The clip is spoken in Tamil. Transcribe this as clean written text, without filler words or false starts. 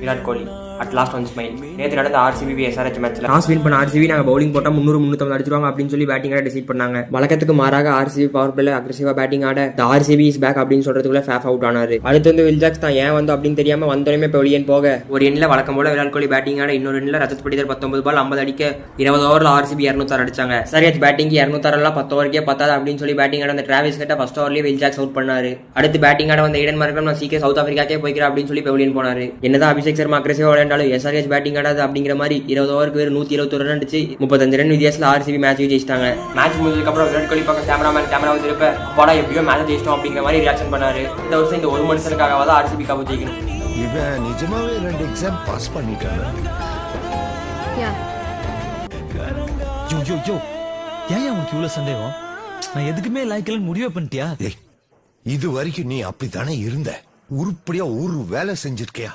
Virat Kohli at last one smile. நேற்று நடந்த ஆர்சிபி எஸ்ஆர்ஹெச் மேட்ச்ல டாஸ் வின் பண்ண ஆர்சிபி நாங்கள் பவுலிங் போட்டால் 300-350 அடிச்சிருவாங்க அப்படின்னு சொல்லி பேட்டிங் ஆட டிசைட் பண்ணாங்க. வழக்கத்துக்கு மாறாக ஆர்சிபி பவர் பிளே அக்ரெசிவா பேட்டிங் ஆட ஆர்சிபி இஸ் பேக் அப்படின்னு சொல்றதுக்குள்ள ஃபேஃப் அவுட் ஆனாரு. அடுத்து வந்து வில்ஜாக்ஸ் தான் ஏன் வந்து அப்படின்னு தெரியாம வந்தோடனே இப்போ வெளியே போக ஒரு எண்ணில் வழக்கம் போல விராட் கோலி பேட்டிங் ஆட, இன்னொரு எண்ணில் ரஜத் படிதர் 19 பால் 50 அடிக்க 20 ஓவரில் ஆர்சிபி 206 அடிச்சாங்க. எஸ்ஆர்ஹெச் பேட்டிங் 206 10 ஓவருக்கே பத்தாது அப்படின்னு சொல்லி பேட்டிங் ஆட அந்த டிராவிஸ் கிட்ட ஃபர்ஸ்ட் ஓவர்லேயே வில்ஜாக்ஸ் அவுட் பண்ணாரு. அடுத்து பேட்டிங் ஆட வந்த ஈடன் மார்க்ரம் நான் சீக்கிரம் சவுத் ஆப்பிரிக்காக்கே போய்க்கிறேன் அப்படின்னு சொல்லி பெவிலியன் போனாரு. என்னதான் அபிஷேக் சர்மா அக்ரெசிவா விளையாண்டாலும் எஸ்ஆர்ஹெச் பேட்டிங் ஆடாது அப்படிங்கிற மாதிரி 20 ஓவருக்கு வெறும் 121 ரன் அடிச்சு 35 ரன் வித்தியாசத்தில் ஆர்சிபி மேட்ச் ஜெயிச்சிட்டாங்க. மேட்ச் முடிஞ்சதுக்கு அப்புறம் விராட் கோலி பக்கம் கேமரா திருப்ப அப்பாடா எப்படியோ மேட்ச் ஜெயிச்சிட்டோம் அப்படிங்கிற மாதிரி ரியாக்ஷன் பண்ணாரு. இந்த வருஷம் இந்த ஒரு மனுஷனுக்காக தான் ஆர்சிபி கப் ஜெயிக்கணும். இவன் நிஜமாவே 2 எக்ஸாம் பாஸ் பண்ணிட்டாங்க. ஏன் உனக்கு இவ்வளவு சந்தேகம்? நான் எதுக்குமே லாய்க்கலன்னு முடிவே பண்ணிட்டியா? இது வரைக்கும் நீ அப்படித்தானே இருந்த. உருப்படியா ஒரு வேலை செஞ்சிருக்கியா?